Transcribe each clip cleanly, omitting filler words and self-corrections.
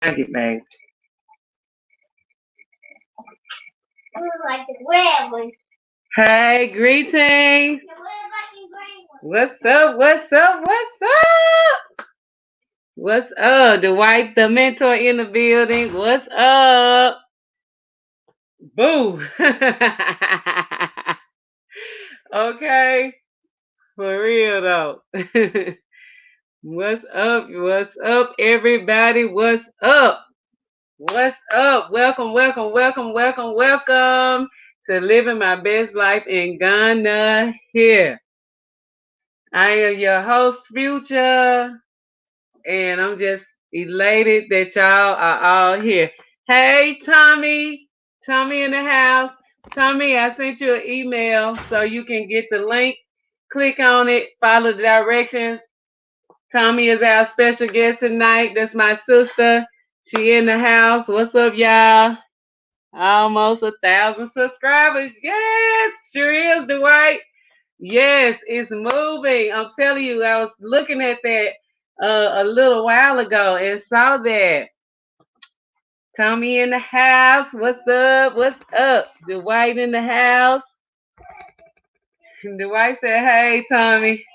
I get back. Like the red one. Hey, greetings. What's up? What's up? What's up? What's up? Dwight, the mentor in the building. What's up? Boo. Okay, for real though. What's up? What's up, everybody? What's up? What's up? Welcome, welcome, welcome, welcome, welcome to Living My Best Life in Ghana here. I am your host, Future, and I'm just elated that y'all are all here. Hey, Tommie. Tommie in the house. Tommie, I sent you an email so you can get the link. Click on it, follow the directions. Tommie is our special guest tonight. That's my sister. She in the house. What's up, y'all? Almost 1,000 subscribers. Yes, sure is, Dwight. Yes, it's moving. I'm telling you, I was looking at that a little while ago and saw that. Tommie in the house. What's up? What's up? Dwight in the house. Dwight said, hey, Tommie.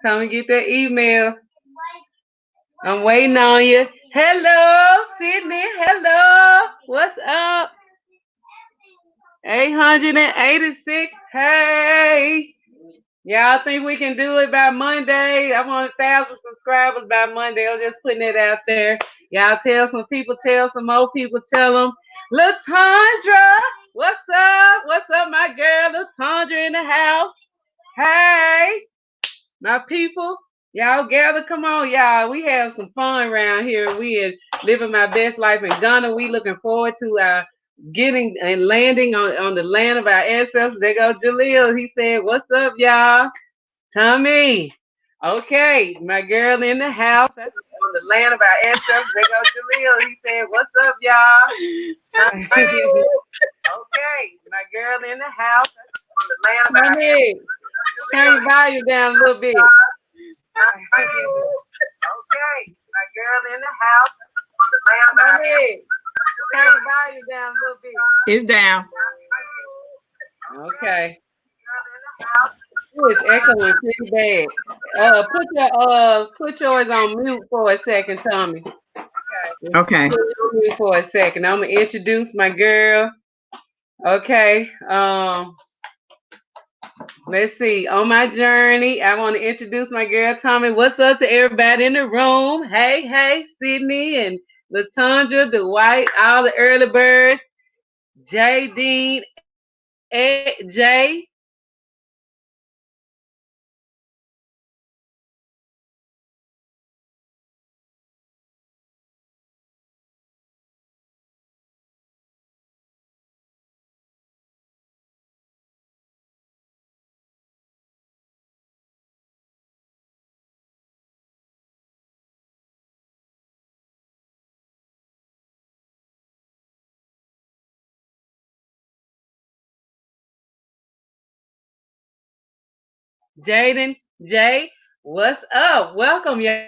Tommie, get that email. I'm waiting on you. Hello, Sydney. Hello. What's up? 886. Hey. Y'all think we can do it by Monday? I want 1,000 subscribers by Monday. I'm just putting it out there. Y'all tell some people, tell some more people, tell them. LaTondra, what's up? What's up, my girl? LaTondra in the house. Hey, my people. Y'all gather, come on, y'all. We have some fun around here. We are living my best life in Ghana. We looking forward to our getting and landing on the land of our ancestors. There go Jaleel. He said, what's up, y'all? Tommie. Okay, my girl in the house. That's on the land of our ancestors. There go Jaleel. He said, what's up, y'all? Okay, my girl in the house. That's on the land of our ancestors. Turn your volume down a little bit. Okay, my girl in the house. On the land of our ancestors. Turn your volume down a little bit. It's down. Okay. It's echoing pretty bad. Put yours on mute for a second, Tommie. Okay. Put it on mute for a second. I'm gonna introduce my girl. Okay. Let's see. On my journey, I want to introduce my girl Tommie. What's up to everybody in the room? Hey, hey, Sydney and LaTondra, Dwight, all the early birds, J Dean, Jay. Jaden, Jay, what's up? Welcome, y'all.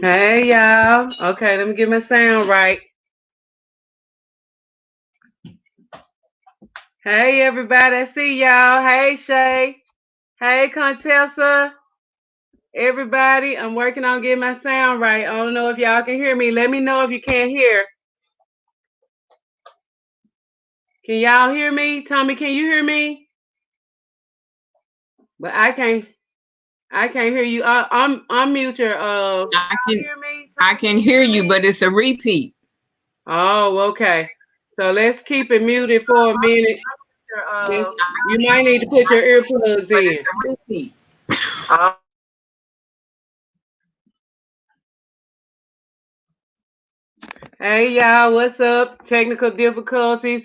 Hey y'all. Okay, let me get my sound right. Hey everybody, I see y'all. Hey Shay. Hey Contessa. Everybody, I'm working on getting my sound right. I don't know if y'all can hear me. Let me know if you can't hear. Can y'all hear me? Tommie, can you hear me? But I can't hear you. I'm unmute your I can hear you, but it's a repeat. Oh, okay. So let's keep it muted for a minute. You might need to put your earplugs in. Repeat. Hey y'all, what's up? Technical difficulties.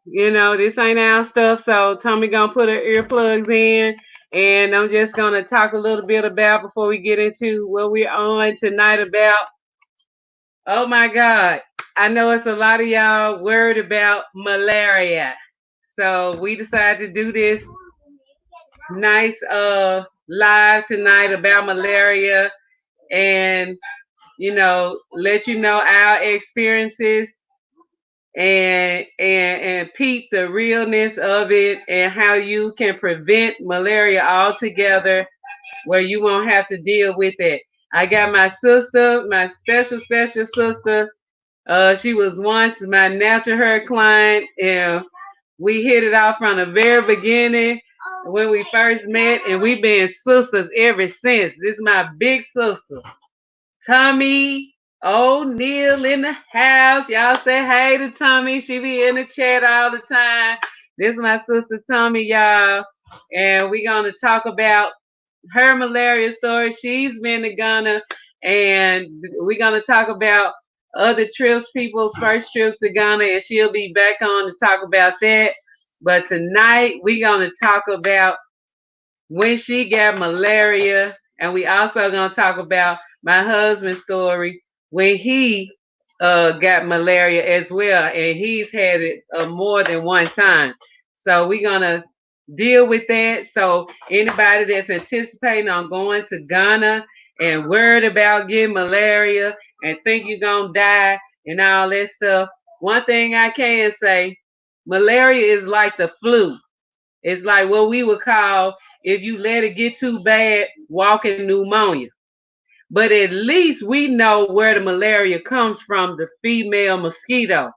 You know, this ain't our stuff, so Tommie gonna put her earplugs in, and I'm just gonna talk a little bit about before we get into what we're on tonight about. Oh my God, I know it's a lot of y'all worried about malaria, so we decided to do this nice live tonight about malaria, and let you know our experiences and peep the realness of it and how you can prevent malaria altogether where you won't have to deal with it. I got my sister, my special sister. She was once my natural hair client, and we hit it off from the very beginning when we first met, and we've been sisters ever since. This is my big sister. Tommie O'Neil in the house. Y'all say hey to Tommie. She be in the chat all the time. This is my sister Tommie, y'all. And we're going to talk about her malaria story. She's been to Ghana. And we're going to talk about other trips, people's first trips to Ghana. And she'll be back on to talk about that. But tonight, we're going to talk about when she got malaria, and we also gonna talk about my husband's story when he got malaria as well, and he's had it more than one time. So we're gonna deal with that. So anybody that's anticipating on going to Ghana and worried about getting malaria and think you're gonna die and all that stuff, one thing I can say, malaria is like the flu. It's like what we would call, if you let it get too bad, walking pneumonia. But at least we know where the malaria comes from, the female mosquito.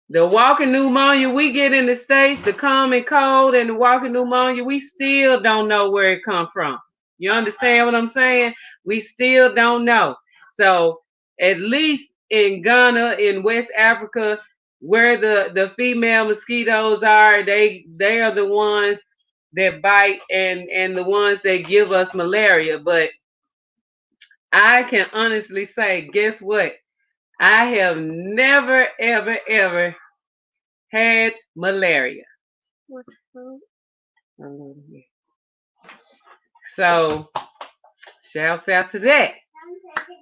The walking pneumonia we get in the States, the common cold and the walking pneumonia, we still don't know where it comes from. You understand what I'm saying? We still don't know. So at least in Ghana, in West Africa, where the female mosquitoes are, they are the ones that bite and the ones that give us malaria. But I can honestly say, guess what? I have never, ever, ever had malaria. So, shouts out to that.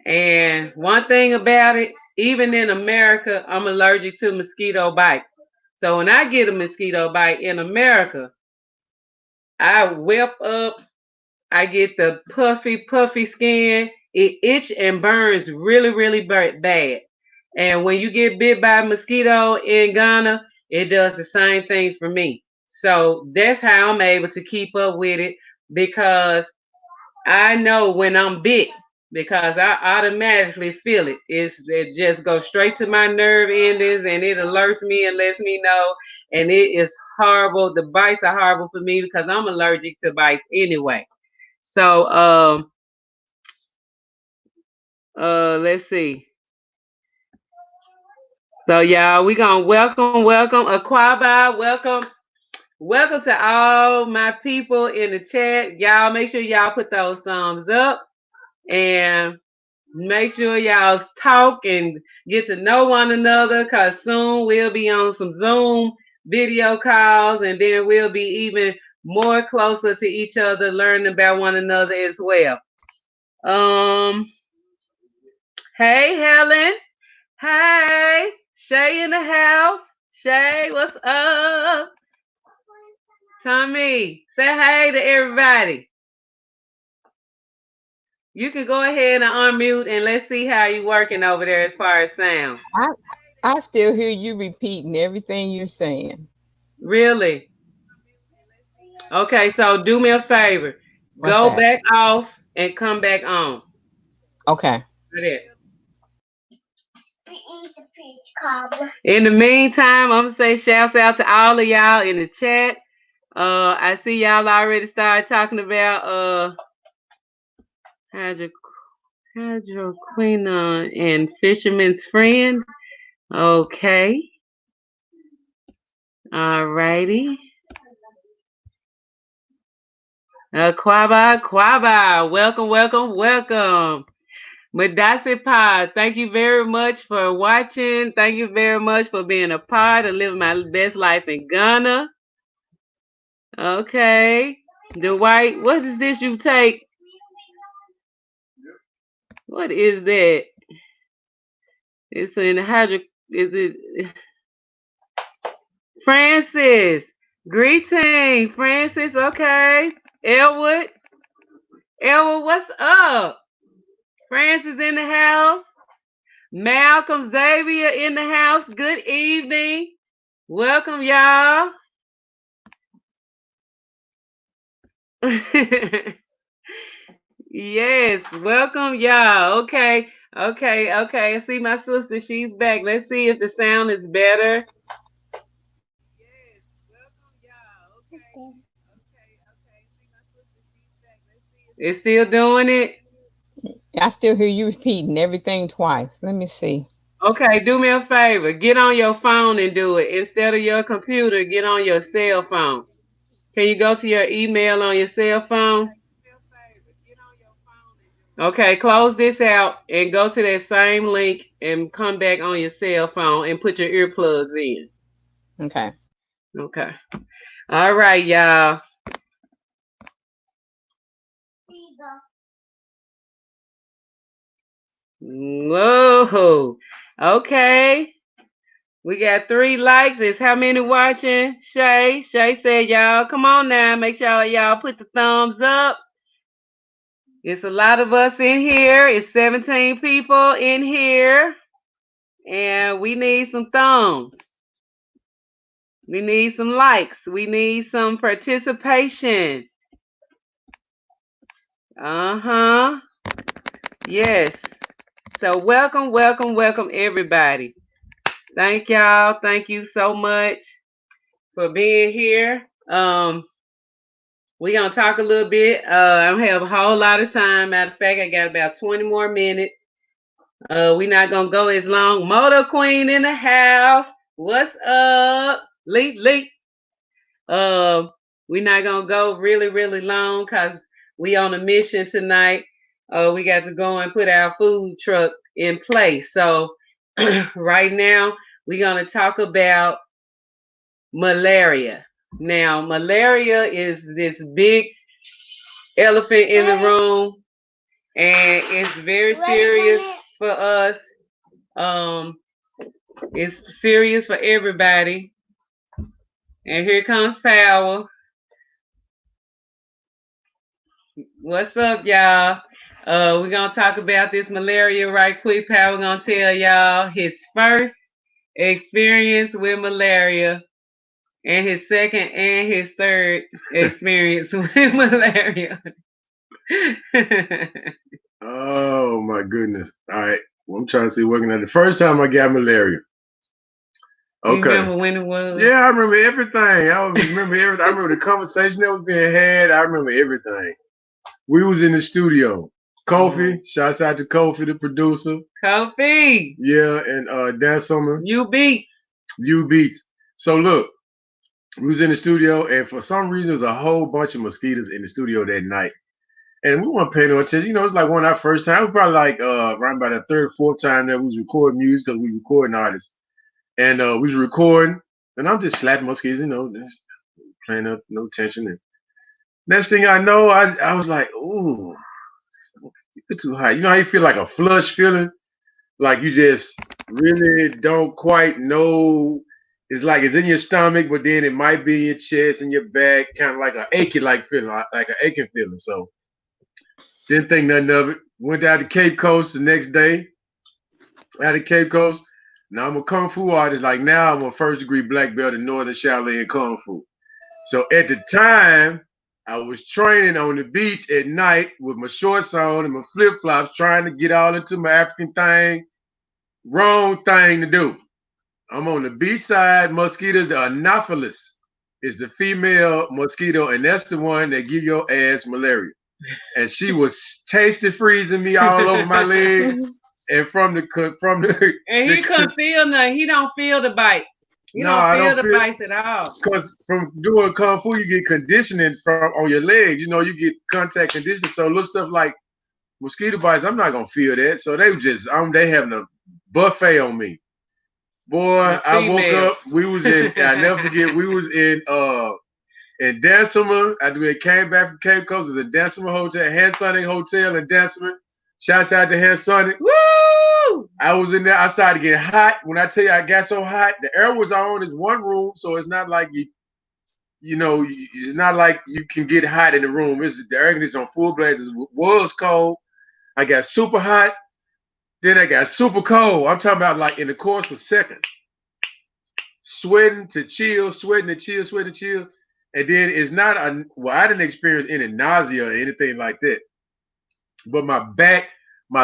And one thing about it, even in America, I'm allergic to mosquito bites. So when I get a mosquito bite in America, I whip up, I get the puffy skin. It itch and burns really, really bad. And when you get bit by a mosquito in Ghana, it does the same thing for me. So that's how I'm able to keep up with it, because I know when I'm bit, because I automatically feel it. It just goes straight to my nerve endings, and it alerts me and lets me know. And it is horrible. The bites are horrible for me because I'm allergic to bites anyway. So let's see. So y'all, we gonna welcome Aquaba, welcome to all my people in the chat. Y'all make sure y'all put those thumbs up and make sure y'all talk and get to know one another, cause soon we'll be on some Zoom video calls, and then we'll be even more closer to each other, learning about one another as well. Hey Helen. Hey, Shay in the house. Shay, what's up? Tommie, say hey to everybody. You can go ahead and unmute and let's see how you working over there as far as sound. I still hear you repeating everything you're saying. Really? Okay, so do me a favor. What's Go that? back off and come back on. Okay. Right We eat the peach cobbler. In the meantime, I'm gonna say shouts out to all of y'all in the chat. I see y'all already started talking about hydroquinone and fisherman's friend. Okay. Alrighty. Quaba, welcome, welcome, welcome. Madasipa, thank you very much for watching. Thank you very much for being a part of living my best life in Ghana. Okay. Dwight, what is this you take? What is that? It's in the is it Francis? Greeting, Francis, okay. Elwood, what's up? Francis in the house. Malcolm Xavier in the house. Good evening. Welcome, y'all. Yes, welcome, y'all. Okay. I see my sister. She's back. Let's see if the sound is better. Yes, welcome, y'all. Okay. It's still doing it? I still hear you repeating everything twice. Let me see. Okay, do me a favor. Get on your phone and do it. Instead of your computer, get on your cell phone. Can you go to your email on your cell phone? Okay, close this out and go to that same link and come back on your cell phone and put your earplugs in. Okay. Okay. All right, y'all. Whoa. Okay. We got 3 likes. It's how many watching? Shay said, y'all, come on now. Make sure y'all put the thumbs up. It's a lot of us in here. It's 17 people in here. And we need some thumbs. We need some likes. We need some participation. Uh-huh. Yes. So welcome everybody. Thank y'all. Thank you so much for being here. We're gonna talk a little bit. I don't have a whole lot of time. Matter of fact, I got about 20 more minutes. We're not gonna go as long. Motor Queen in the house. What's up? Leap. We're not gonna go really, really long because we on a mission tonight. We got to go and put our food truck in place. So right now we're gonna talk about malaria. Now, malaria is this big elephant in the room, and it's very serious for us. It's serious for everybody. And here comes Powwah. What's up, y'all? We're gonna talk about this malaria right quick. Powwah gonna tell y'all his first experience with malaria and his second and his third experience with malaria. Oh my goodness. All right. Well, I'm trying to see working at the first time I got malaria. Okay. You remember when it was? Yeah, I remember everything. I remember everything. I remember the conversation that was being had. I remember everything. We was in the studio. Kofi, shouts out to Kofi, the producer. Kofi. Yeah, and Dan Summer. You Beats. So look, we was in the studio, and for some reason, there was a whole bunch of mosquitoes in the studio that night. And we weren't paying no attention. You know, it's like one of our first time. It was probably like around about the third, fourth time that we was recording music because we recording artists. And we was recording, and I'm just slapping mosquitoes, you know, just paying no attention. And next thing I know, I was like, ooh, you're too hot. You know how you feel like a flush feeling? Like you just really don't quite know it's like it's in your stomach, but then it might be in your chest and your back, kind of like an achy like feeling, like an aching feeling. So didn't think nothing of it. Went down to Cape Coast the next day. Out of Cape Coast. Now I'm a kung fu artist. Like now I'm a first degree black belt in Northern Shaolin Kung Fu. So at the time, I was training on the beach at night with my shorts on and my flip flops, trying to get all into my African thing. Wrong thing to do. I'm on the beach side. Mosquitoes, the Anopheles is the female mosquito, and that's the one that give your ass malaria. And she was tasty freezing me all over my legs. And from the and he couldn't feel nothing. He don't feel the bites. You don't feel the bites at all. Because from doing kung fu, you get conditioning from on your legs. You know, you get contact conditioning. So little stuff like mosquito bites, I'm not gonna feel that. So they just they having a buffet on me. Boy, I woke up. We was in. I never forget. We was in Dansoma. After we came back from Cape Coast, it was a Dansoma hotel, Hansonic Hotel in Dansoma. Shouts out to Hansonic. Woo! I was in there. I started getting hot. When I tell you I got so hot, the air was on. It's one room, so it's not like it's not like you can get hot in the room. It's the air conditioning on full blazes. It was cold. I got super hot. Then I got super cold. I'm talking about like in the course of seconds. Sweating to chill, sweating to chill, sweating to chill. And then it's not I didn't experience any nausea or anything like that. But my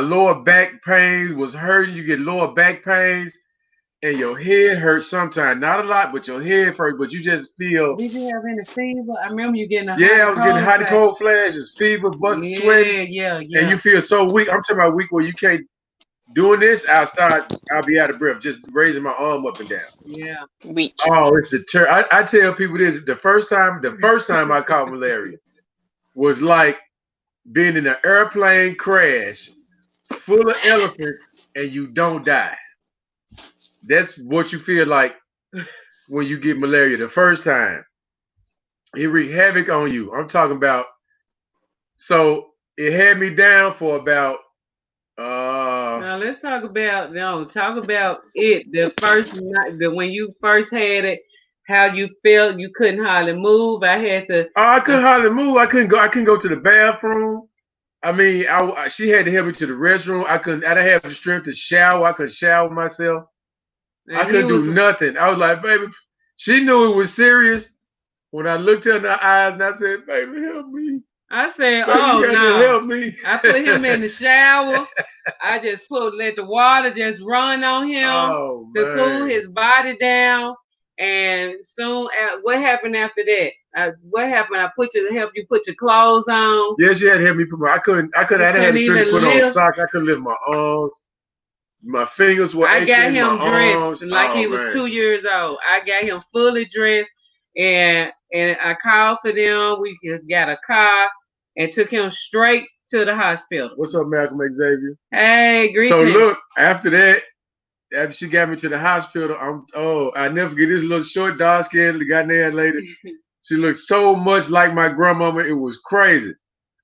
lower back pain was hurting. You get lower back pains and your head hurts sometimes. Not a lot, but your head hurts, but you just feel. Did you have any fever? I remember you getting I was getting hot and cold flashes, fever, sweating. Yeah. And you feel so weak. I'm talking about weak where you can't. Doing this, I'll be out of breath, just raising my arm up and down. Yeah. Weak. Oh, it's the I tell people this, the first time I caught malaria was like being in an airplane crash full of elephants and you don't die. That's what you feel like when you get malaria the first time. It wreaked havoc on you. I'm talking about, so it had me down for about now let's talk about it. The first night, when you first had it, how you felt. You couldn't hardly move. I couldn't hardly move. I couldn't go to the bathroom. I mean, she had to help me to the restroom. I didn't have the strength to shower. I couldn't shower myself. I couldn't do nothing. I was like, baby, she knew it was serious. When I looked her in the eyes and I said, baby, help me. I said, baby, oh no. Help me. I put him in the shower. I just let the water just run on him to cool his body down. And soon, what happened after that? What happened? I help you put your clothes on. Yes, she had to help me put I couldn't have the strength to put on socks. I couldn't lift my arms. My fingers were aching. I got him dressed like he was 2 years old. I got him fully dressed, and I called for them. We got a car and took him straight to the hospital. What's up, Malcolm Xavier? Hey, greetings. So look, after she got me to the hospital, I never forget this little short, dark skinned goddamn lady. She looked so much like my grandmama. It was crazy.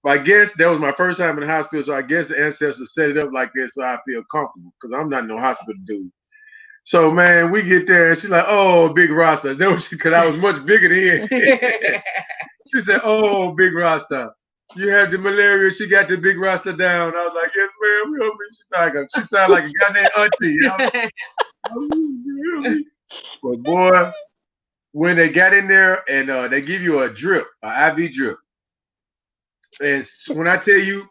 But I guess that was my first time in the hospital, so I guess the ancestors set it up like this so I feel comfortable, because I'm not no hospital dude. So, man, we get there, and she's like, oh, Big Rasta. Because I was much bigger than him. She said, oh, Big Rasta, you have the malaria. She got the Big Rasta down. I was like, yes, ma'am, help me. She sounded like a goddamn auntie. But, boy, when they got in there and they give you a drip, an IV drip, and when I tell you,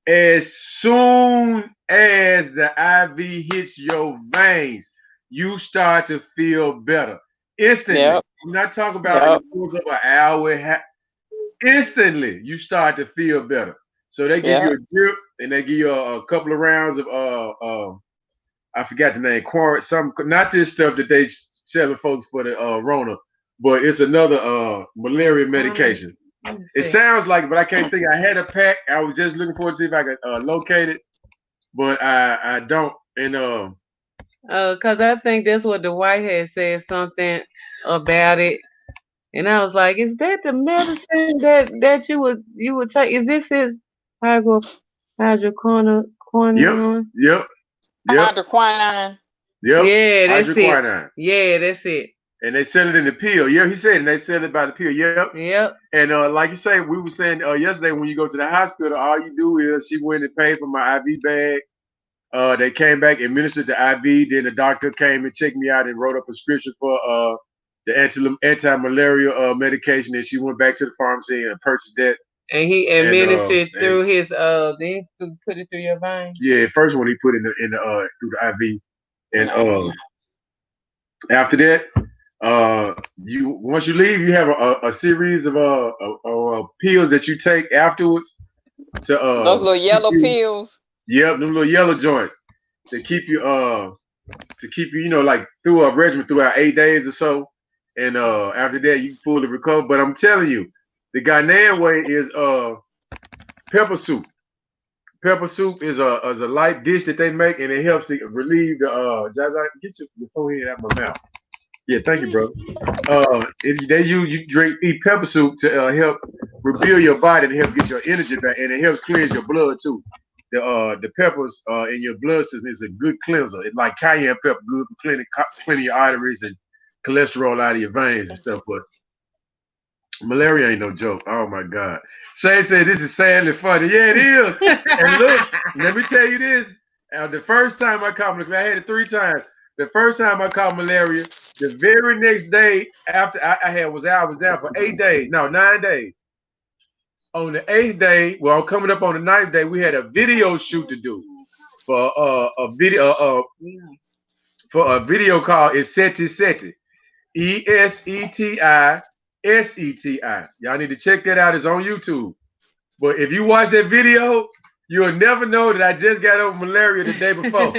as soon as the IV hits your veins, you start to feel better instantly. Yep. I'm not talking about it goes up an hour. Instantly, you start to feel better. So they give you a drip and they give you a couple of rounds of I forgot the name, not this stuff that they selling folks for the Rona, but it's another malaria medication. It sounds like it, but I can't think. I had a pack. I was just looking for it to see if I could locate it, but I don't. And because I think that's what the White had said something about it, and I was like, is that the medicine that you would take? Is this his hydroquinone? Yep. Hydroquinone. Yep. Yeah, that's hydroquinone. it. Yeah, that's it. And they sell it in the pill. Yeah, he said, and they sell it by the pill. Yep. Yep. And like you say, we were saying yesterday, when you go to the hospital, all you do is she went and paid for my IV bag. They came back, administered the IV. Then the doctor came and checked me out and wrote a prescription for the anti-malaria medication. And she went back to the pharmacy and purchased that. And he administered through his did he put it through your vein? Yeah, first one he put in the through the IV. And after that, once you leave, you have a series of pills that you take afterwards to those little yellow pills. Yep, them little yellow joints to keep you like through a regimen throughout 8 days or so. And after that you fully recover. But I'm telling you, the Ghanaian way is pepper soup. Pepper soup is a light dish that they make, and it helps to relieve the Jaja, get your forehead out of my mouth. Yeah, thank you, bro. You eat pepper soup to help rebuild your body and help get your energy back, and it helps cleanse your blood too. The peppers in your blood system is a good cleanser. It's like cayenne pepper, good for cleaning your arteries and cholesterol out of your veins and stuff. But malaria ain't no joke. Oh my God. Shay said this is sadly funny. Yeah, it is. And look, let me tell you this. The first time I caught malaria, I had it 3 times. The first time I caught malaria, the very next day after I was down for 8 days. No, 9 days. On the 8th day, well, coming up on the 9th day, we had a video shoot to do for a video called Seti Seti. ESETI SETI. Y'all need to check that out. It's on YouTube. But if you watch that video, you'll never know that I just got over malaria the day before.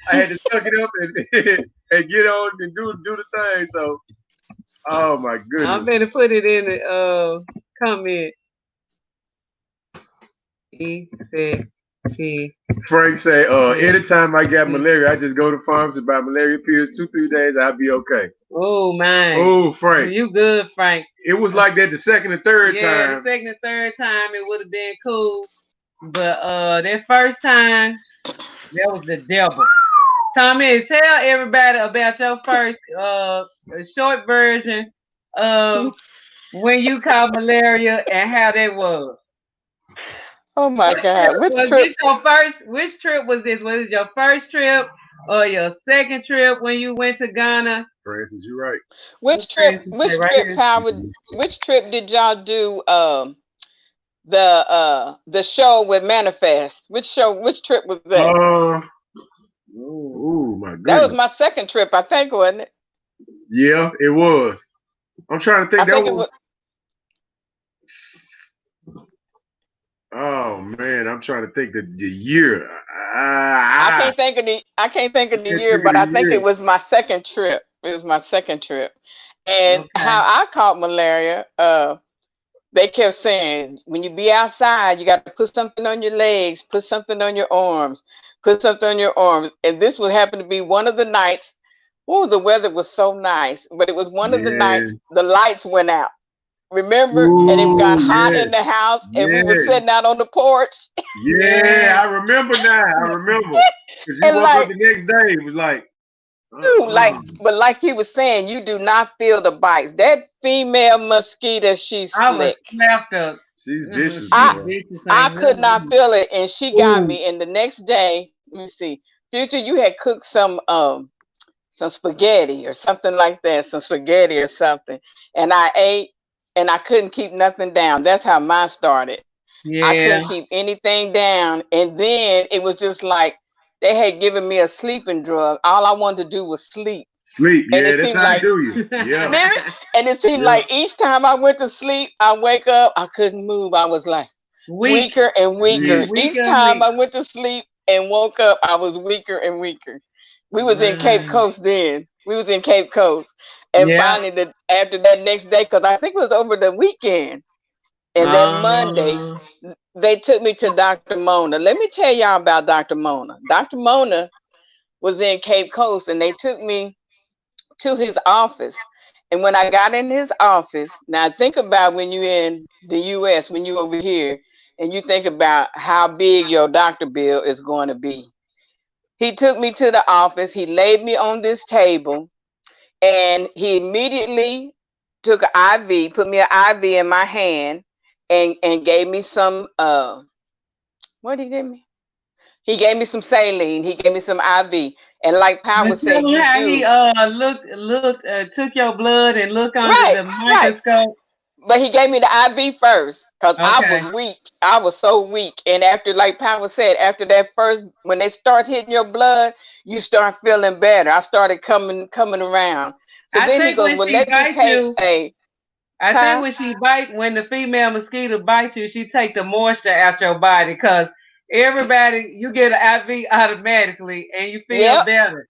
I had to suck it up and get on and do the thing. So, oh my goodness. I'm gonna put it in the comment. Frank say, anytime I got malaria, I just go to pharmacy, buy malaria pills, 2-3 days, I'll be okay. Oh man. Oh, Frank. You good, Frank. It was like that the second and third time. Yeah, the second and third time it would have been cool. But that first time, that was the devil. Tommie, tell everybody about your first short version of when you caught malaria and how that was. Oh my God! Which trip was this? Was it your first trip or your second trip when you went to Ghana? Francis, you're right. Which trip did y'all do? The show with Manifest. Which trip was that? Oh my goodness. That was my second trip, I think, wasn't it? Yeah, it was. I'm trying to think. It was. Oh man, I'm trying to think the year. I can't think of the year, but I think it was my second trip. It was my second trip. And how I caught malaria, they kept saying, when you be outside, you got to put something on your legs, put something on your arms, put something on your arms. And this would happen to be one of the nights. Oh, the weather was so nice, but it was one of the nights the lights went out. Remember? And it got hot in the house, and we were sitting out on the porch. Yeah, I remember now. I remember. Because you woke up the next day, it was like. But like he was saying, you do not feel the bites. That female mosquito, she's slick. She's vicious. I could not feel it, and she got me. And the next day, let me see, Future, you had cooked some spaghetti or something like that, and I ate. And I couldn't keep nothing down. That's how mine started. Yeah. I couldn't keep anything down. And then it was just like they had given me a sleeping drug. All I wanted to do was sleep. Sleep, yeah, that's how I do you. Yeah. And it seemed like each time I went to sleep, I wake up, I couldn't move. I was like weaker and weaker. Each time I went to sleep and woke up, I was weaker and weaker. We was in Cape Coast then. And finally, after that next day, because I think it was over the weekend, and then Monday, they took me to Dr. Mona. Let me tell y'all about Dr. Mona. Dr. Mona was in Cape Coast, and they took me to his office. And when I got in his office, now think about when you're in the U.S., when you're over here, and you think about how big your doctor bill is going to be. He took me to the office. He laid me on this table. And he immediately took an IV, put me an IV in my hand, and gave me some what did he give me? He gave me some saline. He gave me some IV. And like Powwah But tell said, him you how do. he took your blood and look under Right, the right. microscope. But he gave me the IV first because I Okay. was weak. I was so weak. And after, like Powwah said, after that first, when they start hitting your blood, you start feeling better. I started coming around. So I then he think goes, when well, she let me bites take you, a, I think huh? when the female mosquito bites you, she take the moisture out your body because everybody, you get an IV automatically and you feel Yep. better.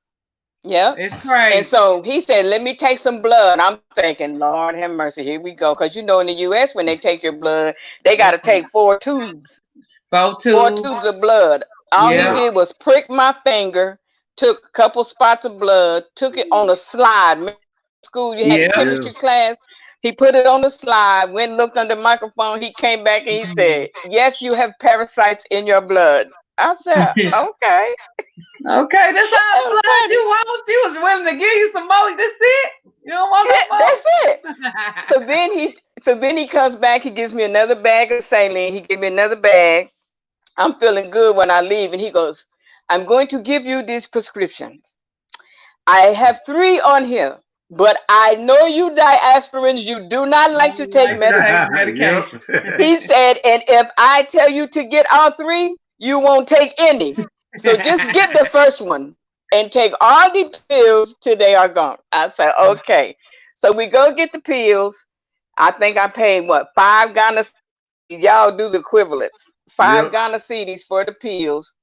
Yep. It's And crazy. so he said, let me take some blood. I'm thinking, Lord have mercy, here we go. Because you know, in the U.S., when they take your blood, they got to take 4 tubes. 4 4 tubes. tubes of blood. All he Yeah. did was prick my finger, took a couple spots of blood, took it on a slide. Remember school, you had the Yeah. chemistry class. He put it on the slide, went and looked under the microphone. He came back and he said, yes, you have parasites in your blood. I said, okay. Okay, that's all That the was blood you funny. want. She was willing to give you some more. That's it. You don't want That's it. no So more. then he comes back, he gives me another bag of saline. He gave me another bag. I'm feeling good when I leave. And he goes, I'm going to give you these prescriptions. I have 3 on here, but I know you diasporans, you do not like to Don't take like to take medicine. medication. He said, and if I tell you to get all 3, you won't take any. So just get the first one and take all the pills till they are gone. I said, okay. So we go get the pills. I think I paid what, 5 Ghana. Y'all do the equivalents. 5 Yep. Ghana cedis for the pills.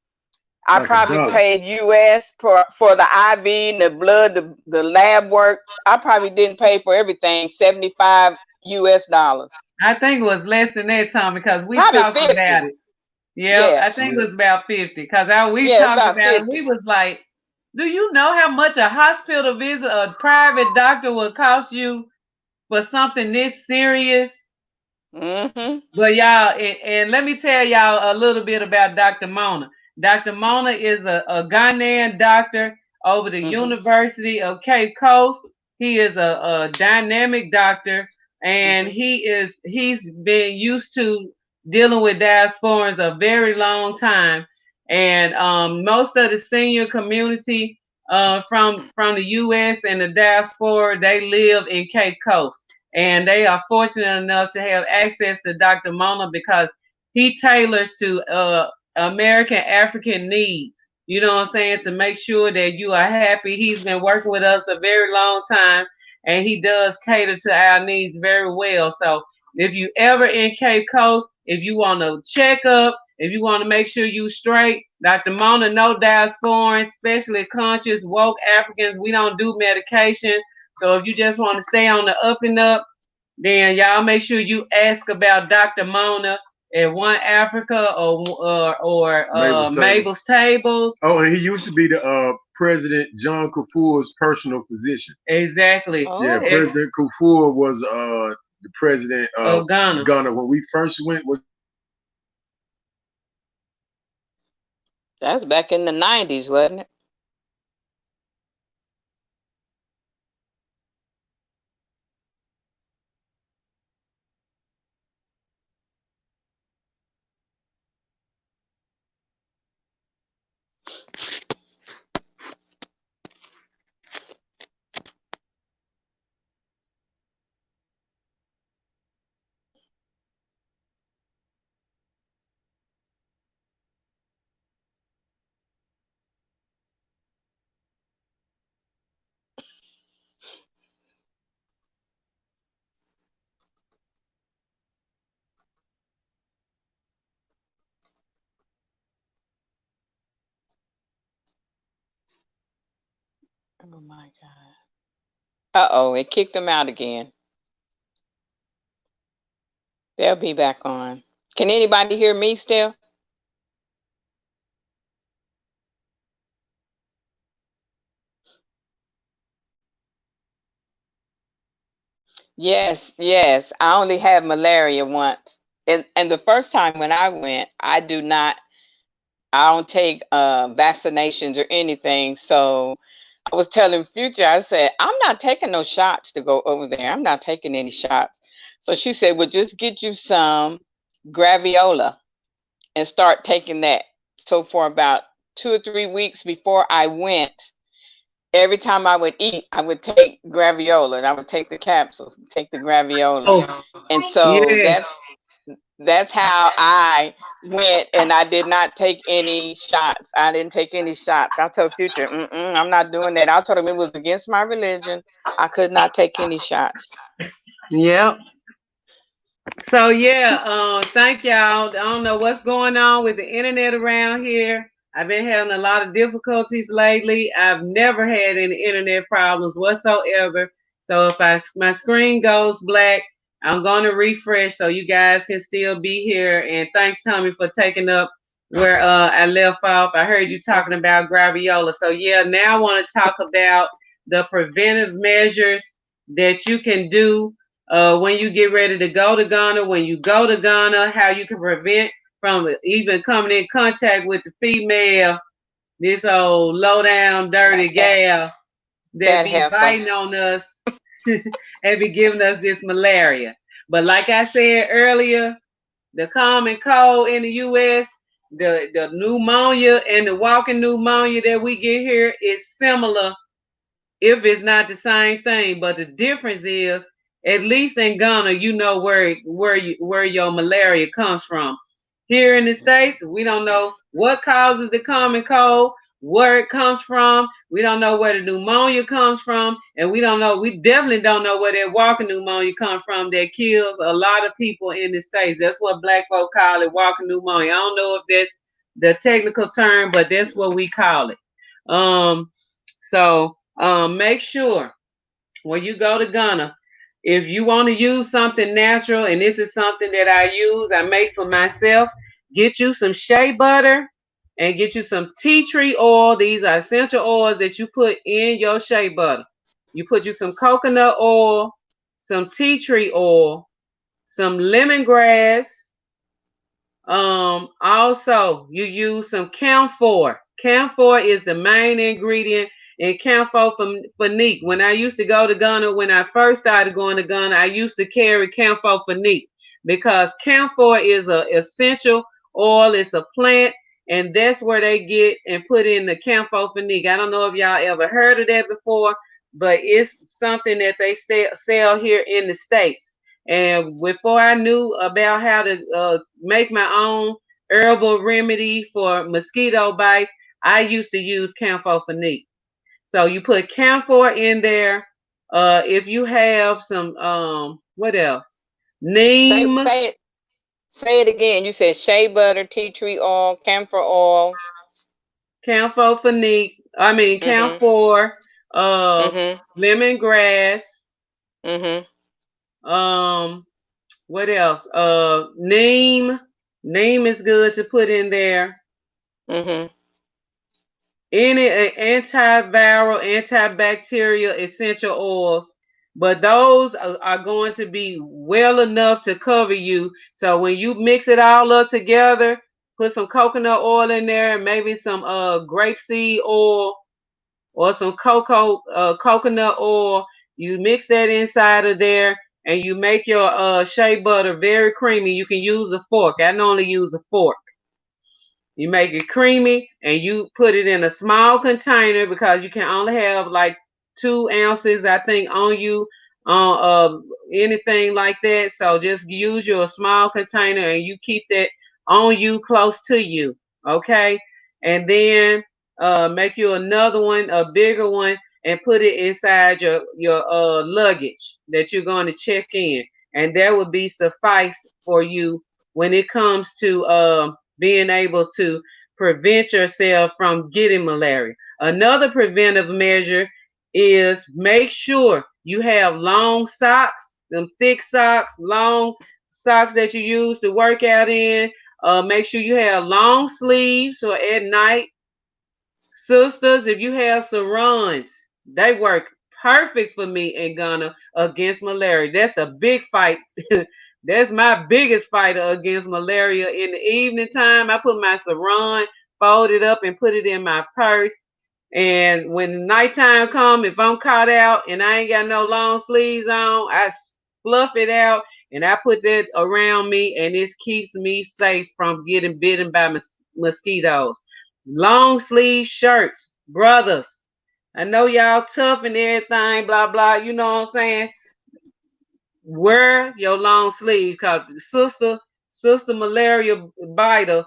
I Like a probably dog. paid US for the IV and the blood, the lab work. I probably didn't pay for everything, 75 US dollars. I think it was less than that, Tom, because we Probably talked about 50. it. Yeah, Yeah. I think it Yep. was about 50. Because we Yeah, it's talked about about it. We 50. was like, do you know how much a hospital visit, a private doctor will cost you for something this serious? Mm-hmm. But y'all, and let me tell y'all a little bit about Dr. Mona. Dr. Mona is a Ghanaian doctor over the Mm-hmm. University of Cape Coast. He is a dynamic doctor, and Mm-hmm. he's been used to dealing with diasporans a very long time. And most of the senior community from the U.S. and the diaspora, they live in Cape Coast and they are fortunate enough to have access to Dr. Mona because he tailors to American African needs. You know what I'm saying? To make sure that you are happy. He's been working with us a very long time, and he does cater to our needs very well. So if you ever in Cape Coast, if you want to check up, if you want to make sure you straight, Dr. Mona, no diasporans, especially conscious, woke Africans, we don't do medication. So if you just want to stay on the up and up, then y'all make sure you ask about Dr. Mona at One Africa or Mabel's table. Mabel's Tables. Oh, and he used to be the President John Kufuor's personal physician. Exactly. Yeah, Oh, President Kufuor was the president of Of Ghana. Ghana when we first went. that's back in the 90s, wasn't it? Oh my God. Uh-oh, it kicked him out again. They'll be back on. Can anybody hear me still? Yes, yes. I only had malaria once. And the first time when I went, I don't take vaccinations or anything. So I was telling Future, I said, I'm not taking no shots to go over there. I'm not taking any shots. So she said, well, just get you some graviola and start taking that. So for about 2 or 3 weeks before I went, every time I would eat, I would take graviola, and I would take the capsules, take the graviola. Oh, And so yeah. that's how I went, and I did not take any shots. I didn't take any shots. I told Future, I'm not doing that. I told him it was against my religion. I could not take any shots. Yep. So yeah, thank y'all. I don't know what's going on with the internet around here. I've been having a lot of difficulties lately. I've never had any internet problems whatsoever. So if my screen goes black, I'm gonna refresh so you guys can still be here. And thanks, Tommie, for taking up where I left off. I heard you talking about graviola. So yeah, now I want to talk about the preventive measures that you can do when you get ready to go to Ghana, when you go to Ghana, how you can prevent from even coming in contact with the female, this old low down dirty gal that That be heifer. biting on us and be giving us this malaria. But like I said earlier, the common cold in the U.S., the pneumonia and the walking pneumonia that we get here is similar, if it's not the same thing. But the difference is, at least in Ghana, you know where your malaria comes from. Here in the States, we don't know what causes the common cold, where it comes from. We don't know where the pneumonia comes from, and we definitely don't know where that walking pneumonia comes from that kills a lot of people in the States. That's what black folk call it, walking pneumonia. I don't know if that's the technical term, but that's what we call it. So make sure when you go to Ghana, if you want to use something natural, and this is something that I make for myself, get you some shea butter and get you some tea tree oil. These are essential oils that you put in your shea butter. You put you some coconut oil, some tea tree oil, some lemongrass, also you use some camphor. Camphor is the main ingredient in camphor fanique. When I used to go to Ghana, when I first started going to Ghana, I used to carry camphor fanique because camphor is a essential oil. It's a plant, and that's where they get and put in the camphor fanique. I don't know if y'all ever heard of that before, but it's something that they sell here in the States. And before I knew about how to make my own herbal remedy for mosquito bites, I used to use camphor fanique. So you put camphor in there. If you have some, what else? Say, Neem, say it. Say it again. You said shea butter, tea tree oil, camphor oil. camphor fanique. I mean Mhm. camphor, Mhm. lemongrass. Mhm. Um, what else? Neem. Neem is good to put in there. Mhm. Any antiviral, antibacterial essential oils, but those are going to be well enough to cover you. So when you mix it all up together, put some coconut oil in there, and maybe some grapeseed oil or some coconut oil. You mix that inside of there, and you make your shea butter very creamy. You can use a fork. I normally use a fork. You make it creamy and you put it in a small container because you can only have like 2 ounces, I think, on you on anything like that. So just use your small container and you keep that on you, close to you. Okay. And then make you another one, a bigger one, and put it inside your luggage that you're going to check in. And that would be suffice for you when it comes to being able to prevent yourself from getting malaria. Another preventive measure is make sure you have long socks, them thick socks, long socks that you use to work out in. Make sure you have long sleeves so at night. Sisters, if you have sarongs, they work perfect for me in Ghana against malaria. That's a big fight. That's my biggest fighter against malaria. In the evening time, I put my sarong, fold it up, and put it in my purse. And when nighttime come, if I'm caught out and I ain't got no long sleeves on, I fluff it out and I put that around me, and it keeps me safe from getting bitten by mosquitoes. Long sleeve shirts, brothers. I know y'all tough and everything, blah blah. You know what I'm saying? Wear your long sleeve, cause sister malaria biter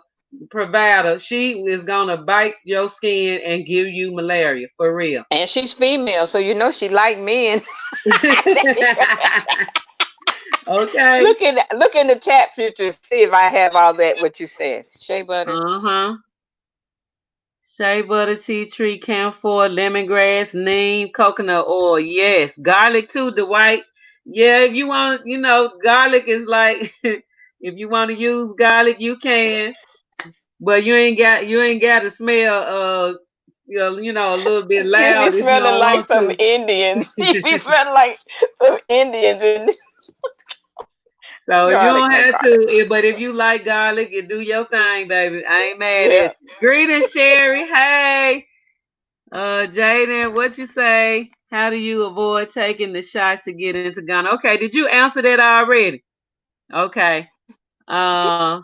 provider, she is gonna bite your skin and give you malaria for real. And she's female, so you know she like men. Okay. Look in the chat feature, see if I have all that what you said. Shea butter. Shea butter, tea tree, camphor, lemongrass, neem, coconut oil. Yes. Garlic too, Dwight. Yeah, if you want, garlic is like if you want to use garlic, you can. But you ain't got to smell a little bit You be loud if you smelling don't like want some to. Indians. You be smelling like some Indians in So if you garlic, don't no have garlic. to, but if you like garlic, you do your thing, baby. I ain't mad Yeah. at you. Greetings, Sherry. Hey. Jaden, what you say? How do you avoid taking the shots to get into Ghana? Okay, did you answer that already? Okay. Uh,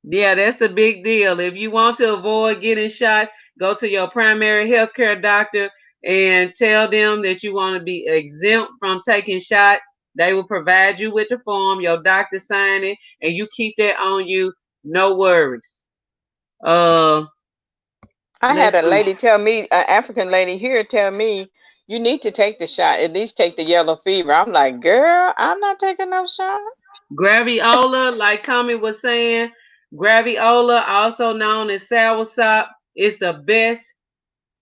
yeah, that's a big deal. If you want to avoid getting shots, go to your primary health care doctor and tell them that you want to be exempt from taking shots. They will provide you with the form, your doctor sign it, and you keep that on you. No worries. Uh, I had let's a see. lady tell me, an African lady here tell me, you need to take the shot, at least take the yellow fever. I'm like, girl, I'm not taking no shot. Graviola, like Tommie was saying, graviola, also known as soursop, is the best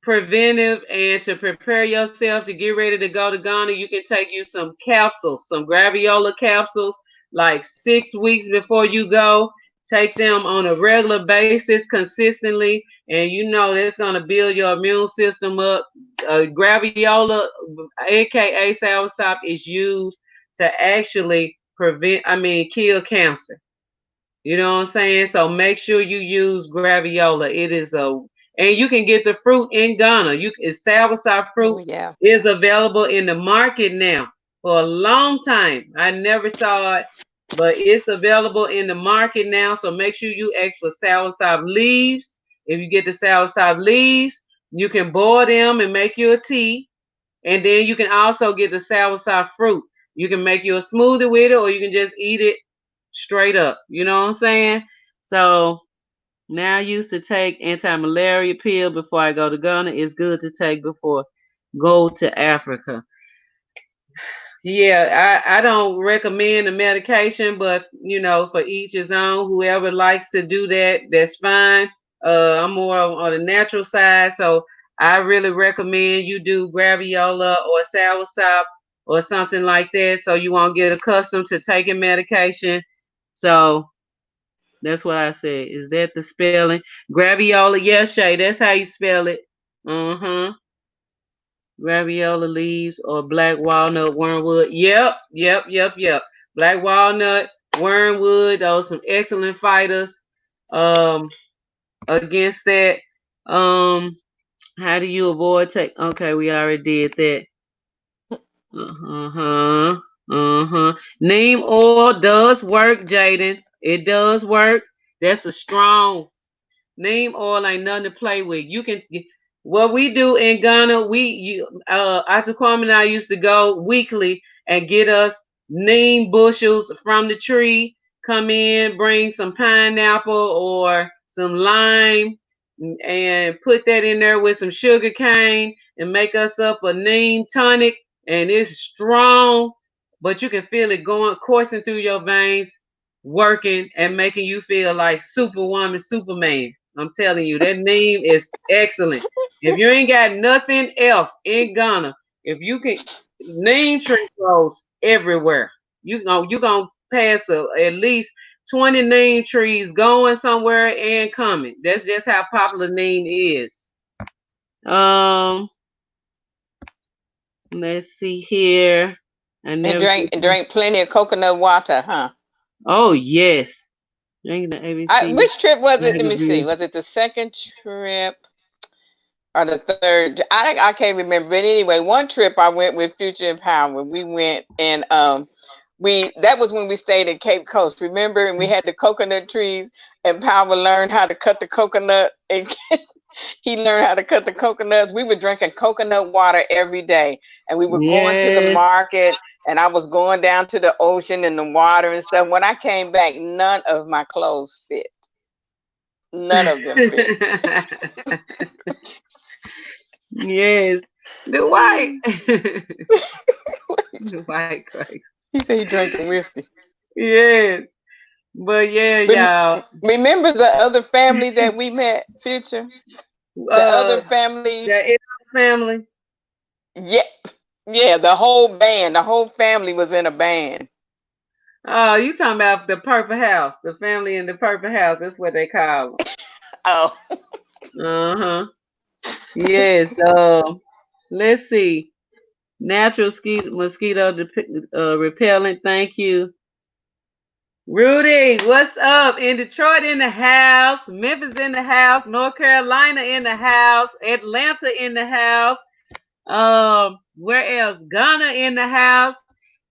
preventive. And to prepare yourself to get ready to go to Ghana, you can take you some capsules, some graviola capsules, like 6 weeks before you go. Take them on a regular basis consistently, and that's going to build your immune system up. Graviola, aka soursop, is used to actually kill cancer. You know what I'm saying? So make sure you use graviola. It is and you can get the fruit in Ghana. Soursop Oh fruit yeah. is available in the market now. For a long time, I never saw it, but it's available in the market now. So make sure you ask for soursop leaves. If you get the soursop leaves, you can boil them and make you a tea. And then you can also get the soursop fruit. You can make you a smoothie with it, or you can just eat it straight up. You know what I'm saying? So now I used to take anti-malaria pill before I go to Ghana. It's good to take before go to Africa. Yeah, I don't recommend the medication, but for each his own. Whoever likes to do that, that's fine. I'm more on the natural side, so I really recommend you do graviola or soursop or something like that, so you won't get accustomed to taking medication. So that's what I said. Is that the spelling? Graviola, yes, Shay, that's how you spell it. Uh-huh. Graviola leaves or black walnut, wormwood. Yep. Black walnut, wormwood, those some excellent fighters um against that. Um how do you avoid take okay, we already did that. Uh-huh. Uh-huh. Neem oil does work, Jaden. It does work. That's a strong neem oil, ain't nothing to play with. You can what we do in Ghana, Ata Kwame and I used to go weekly and get us neem bushels from the tree, come in, bring some pineapple or some lime and put that in there with some sugar cane and make us up a neem tonic, and it's strong, but you can feel it going coursing through your veins, working and making you feel like Superwoman, Superman. I'm telling you, that name is excellent. If you ain't got nothing else in Ghana, if you can name tree grows everywhere. You gonna pass at least 20 name trees going somewhere and coming. That's just how popular name is. Um, let's see here. I And never. drink plenty of coconut water, huh? Oh yes, drinking the ABC. Which trip was it? Let me see. Was it the second trip? or the third. I can't remember. But anyway, one trip I went with Future and Powwah. We went and that was when we stayed at Cape Coast. Remember, and we had the coconut trees, and Powwah learned how to cut the coconut, and he learned how to cut the coconuts. We were drinking coconut water every day, and we were going to the market, and I was going down to the ocean and the water and stuff. When I came back, none of my clothes fit. None of them fit. Yes. The white. The white crazy. He said he drinking whiskey. Yes. But yeah, y'all. Remember the other family that we met, Future? The other family. The family. Yeah. Yeah, the whole band. The whole family was in a band. Oh, you talking about the Purple House. The family in the Purple House. That's what they call them. Oh. Uh-huh. Yes. Let's see. Natural mosquito repellent. Thank you. Rudy, what's up? In Detroit in the house, Memphis in the house, North Carolina in the house, Atlanta in the house. Where else? Ghana in the house.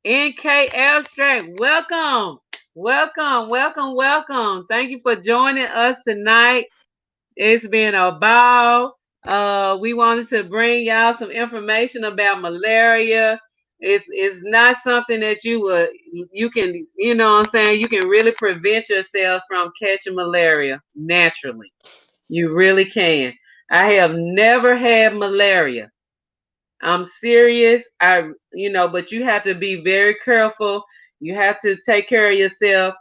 NK Abstract, welcome. Welcome, welcome, welcome. Thank you for joining us tonight. It's been a ball. We wanted to bring y'all some information about malaria. It's not something that you can, you know what I'm saying, you can really prevent yourself from catching malaria naturally. You really can. I have never had malaria. I'm serious. But you have to be very careful. You have to take care of yourself.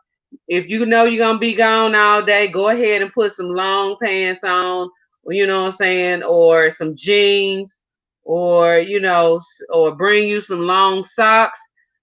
If you know you're gonna be gone all day, go ahead and put some long pants on, you know what I'm saying, or some jeans, or or bring you some long socks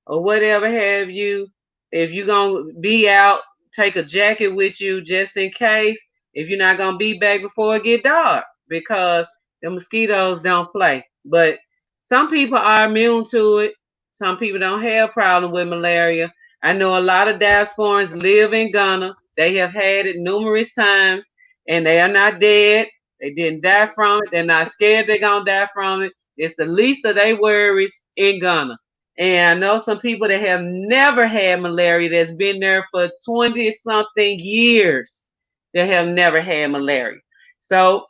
or whatever have you. If you're gonna be out, take a jacket with you just in case. If you're not gonna be back before it get dark, because the mosquitoes don't play. But some people are immune to it. Some people don't have problem with malaria. I know a lot of diasporans live in Ghana. They have had it numerous times, and they are not dead. They didn't die from it. They're not scared they're going to die from it. It's the least of their worries in Ghana. And I know some people that have never had malaria that's been there for 20-something years that have never had malaria. So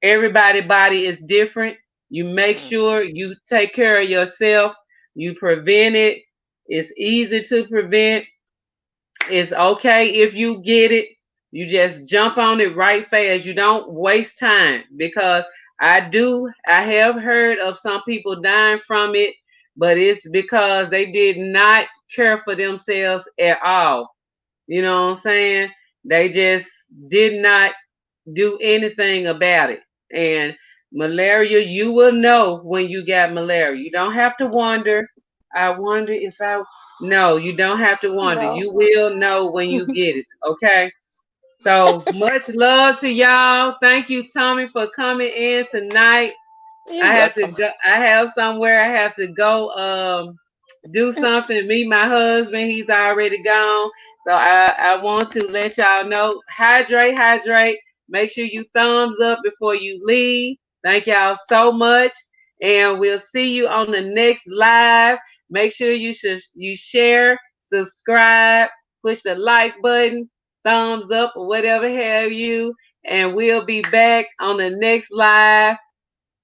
everybody's body is different. You make sure you take care of yourself. You prevent it. It's easy to prevent. It's okay if you get it. You just jump on it right fast. You don't waste time, because I have heard of some people dying from it, but it's because they did not care for themselves at all. You know what I'm saying? They just did not do anything about it. And malaria, you will know when you got malaria. You don't have to wonder. I wonder if I. No, you don't have to wonder. No. You will know when you get it. Okay. So much love to y'all. Thank you, Tommie, for coming in tonight. I have to go. I have somewhere I have to go. Do something. Meet my husband. He's already gone. So I want to let y'all know. Hydrate, hydrate. Make sure you thumbs up before you leave. Thank y'all so much, and we'll see you on the next live. Make sure you share, subscribe, push the like button, thumbs up, or whatever have you, and we'll be back on the next live.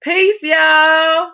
Peace, y'all.